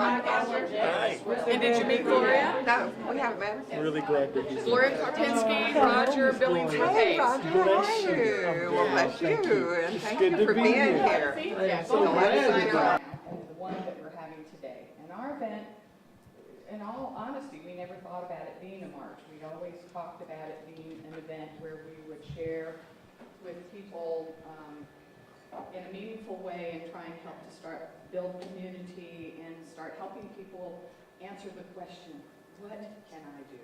broadcaster. Hi. And did you meet Gloria? No, we haven't met. Really glad to be here. Gloria Karpinski, Roger Billington Hey, Hayes. Roger, how Bless are you. you? Well, bless Thank you, you. and It's thank good you to for be being here. here. Yeah, So glad to be here. The one that we're having today. And our event, in all honesty, we never thought about it being a march. We'd always talked about it being an event where we would share with people in a meaningful way and try and help to start build community and start helping people answer the question, what can I do?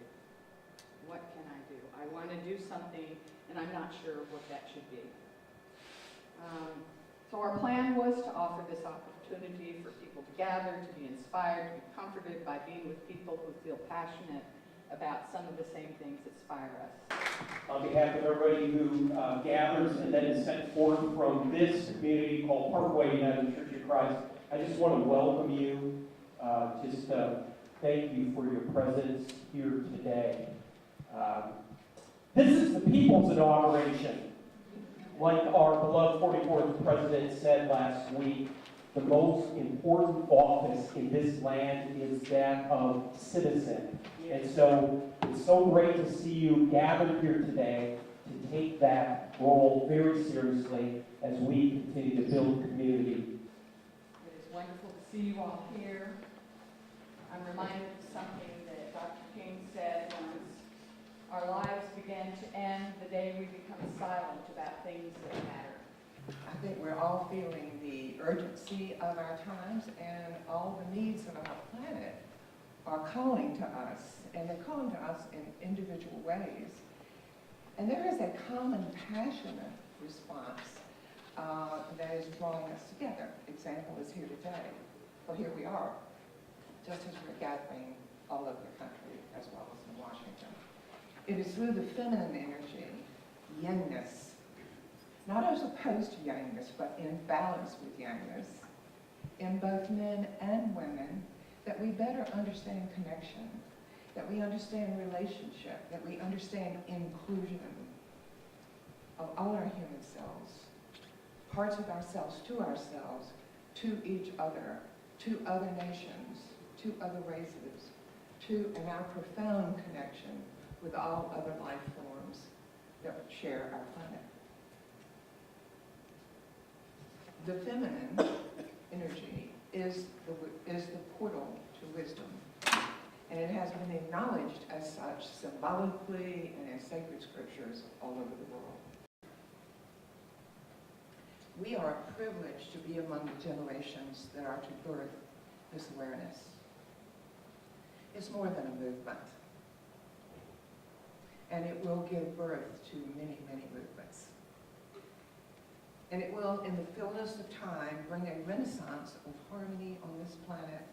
What can I do? I want to do something and I'm not sure what that should be. So our plan was to offer this opportunity for people to gather, to be inspired, to be comforted by being with people who feel passionate about some of the same things that inspire us. On behalf of everybody who gathers and then is sent forth from this community called Parkway United Church of Christ, I just want to welcome you, thank you for your presence here today. This is the people's inauguration. Like our beloved 44th president said last week, the most important office in this land is that of citizen. And so it's so great to see you gathered here today to take that role very seriously as we continue to build community. It is wonderful to see you all here. I'm reminded of something that Dr. King said once. Our lives begin to end the day we become silent about things that matter. I think we're all feeling the urgency of our times, and all the needs of our planet are calling to us, and they're calling to us in individual ways. And there is a common passionate response that is drawing us together. Example is here today, or here we are, just as we're gathering all over the country as well as in Washington. It is through the feminine energy, youngness, not as opposed to youngness, but in balance with youngness, in both men and women, that we better understand connection, that we understand relationship, that we understand inclusion of all our human selves, parts of ourselves, to each other, to other nations, to other races, and our profound connection with all other life forms that share our planet. The feminine energy is the portal to wisdom, and it has been acknowledged as such symbolically and in sacred scriptures all over the world. We are privileged to be among the generations that are to birth this awareness. It's more than a movement, and it will give birth to many, many movements. And it will, in the fullness of time, bring a renaissance of harmony on this planet,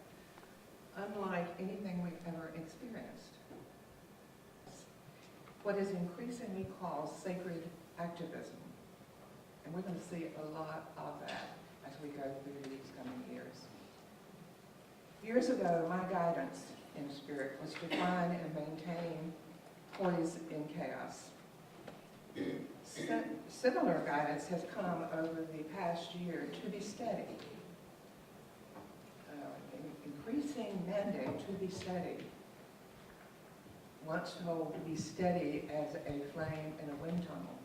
unlike anything we've ever experienced. What is increasingly called sacred activism. And we're going to see a lot of that as we go through these coming years. Years ago, my guidance in spirit was to find and maintain poise in chaos. Similar guidance has come over the past year to be steady. Increasing mandate to be steady. Once told to be steady as a flame in a wind tunnel.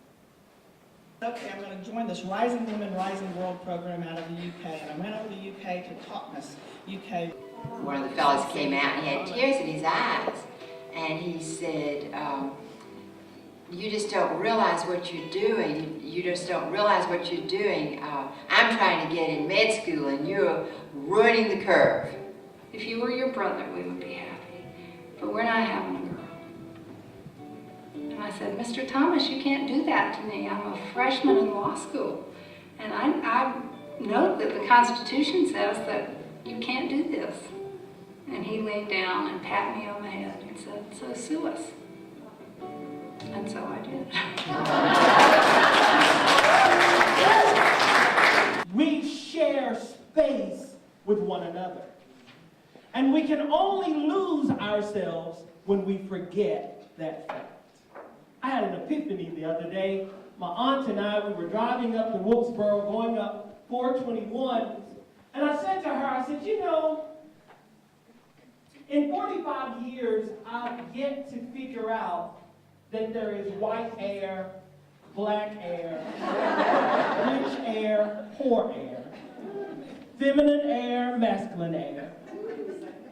Okay, I'm going to join this Rising Women, Rising World program out of the UK. And I went over to the UK to Totnes, UK. One of the fellows came out and he had tears in his eyes. And he said, you just don't realize what you're doing. You just don't realize what you're doing. I'm trying to get in med school and you're ruining the curve. If you were your brother, we would be happy. But we're not having a girl. And I said, Mr. Thomas, you can't do that to me. I'm a freshman in law school. And I know that the Constitution says that you can't do this. And he leaned down and pat me on the head and said, so sue us. And so I did. We share space with one another. And we can only lose ourselves when we forget that fact. I had an epiphany the other day. My aunt and I, we were driving up to Wilkesboro, going up 421, and I said to her, I said, you know, In 45 years, I've yet to figure out that there is white air, black air, rich air, poor air, feminine air, masculine air.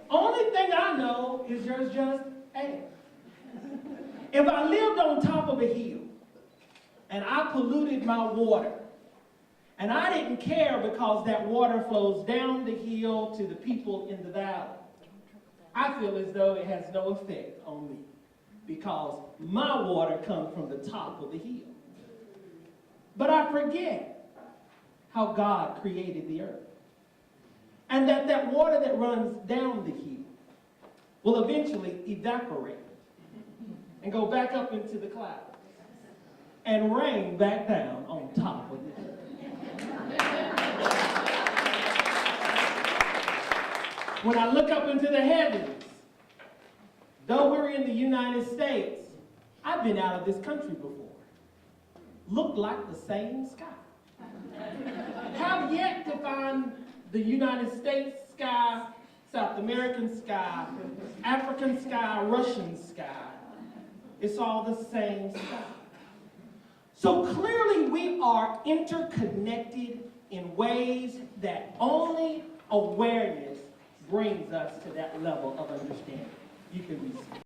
Only thing I know is there's just air. If I lived on top of a hill and I polluted my water, and I didn't care because that water flows down the hill to the people in the valley, I feel as though it has no effect on me because my water comes from the top of the hill. But I forget how God created the earth. And that water that runs down the hill will eventually evaporate and go back up into the clouds and rain back down on top of the hill. When I look up into the heavens, though we're in the United States, I've been out of this country before. Look like the same sky. Have yet to find the United States sky, South American sky, African sky, Russian sky. It's all the same sky. So clearly we are interconnected in ways that only awareness brings us to that level of understanding. You can receive.